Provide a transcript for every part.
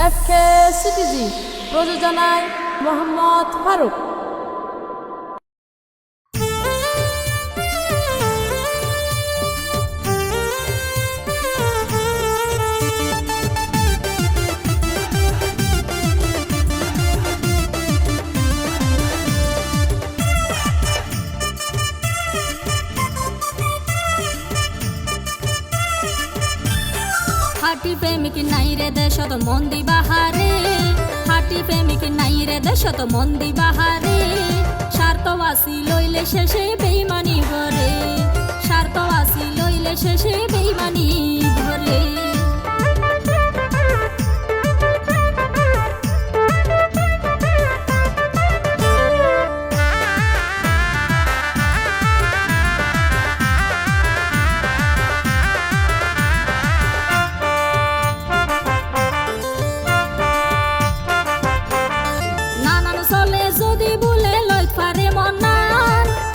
এফকে CTG প্রযোজনায় মোহাম্মদ ফারুক। হাটি প্রেমিক নাই রে দেশত মন্দি বাহারে, হাটি প্রেমিক নাই রে দেশত মন্দি বাহারে। স্বার্থবাসী লইলে শেষে বেইমানি ভরে, স্বার্থবাসী লইলে শেষে বেইমানি ভরে।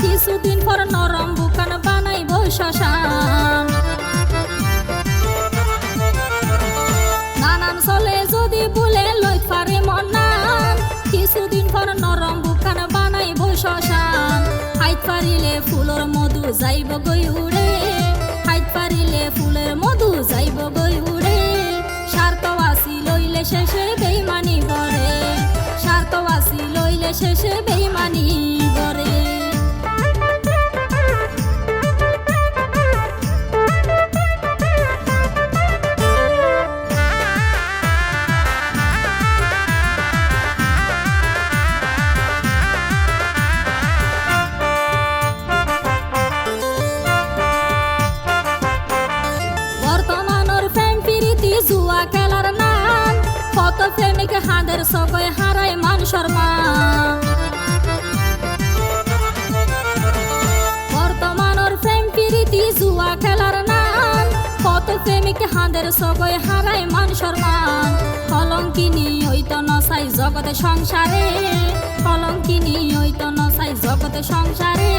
কিছুদিন পর নরম বুকান বানাইব শ্মশান, নানান চলে যদি বলে লই পারে মনান। কিছুদিন পর নরম বুকান বানাইব শ্মশান। হাইত পারিলে ফুলের মধু যাইব গই উড়ে, হাইত পারিলে ফুলের মধু যাইব গই উড়ে। স্বার্থবাসী লইলে শেষে বেইমানি করে, স্বার্থবাসী লইলে শেষে বেইমানি করে। জুয়া খেলার নাম, কত প্রেমিক হাঁদের সগয় হারায় মান সম্মান। বর্তমানের প্রেম প্রীতি জুয়া খেলার নাম, কত প্রেমিক হাঁদের সগয় হারায় মান সম্মান। কলঙ্কিনী হইত নসাই জগতে সংসারে, কলঙ্কিনী হইত নসাই জগতে সংসারে।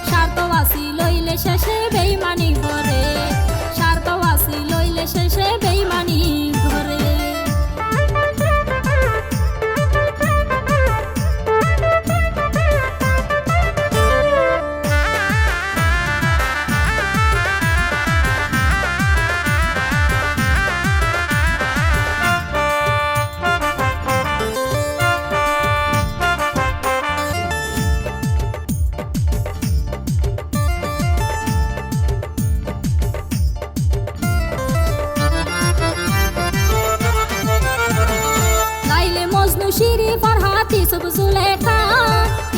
স্বার্থবাসী লইলে শেষে বেইমানি করে, স্বার্থবাসী লইলে শেষে বেইমানি করে। শিরি ফারহাতি সব জুলেখা,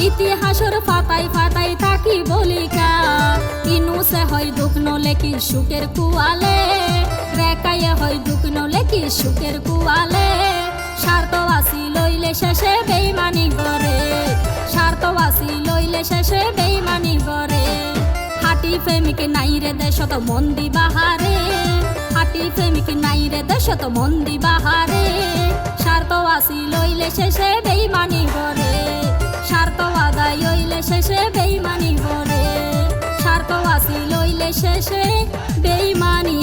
ইতিহাসের পাতায় পাতায় থাকি বলিকা। ইনুসে হয় দুঃখ নলেকি সুখের কুয়ালে, রেখায় হয় দুঃখ নলেকি সুখের কুয়ালে। স্বার্থবাসী লইলে শেষে বেইমানি করে, স্বার্থবাসী লইলে শেষে বেইমানি করে। হাটি প্রেমিক নাই রে দেশত মন্দি বাহারে, হাটি প্রেমিক নাই রে দেশত মন্দি বাহারে। স্বার্থবাসী লইলে শেষে বেইমানি করে, স্বার্থবাদায় লইলে শেষে বেইমানি করে। স্বার্থবাসী লইলে শেষে বেইমানি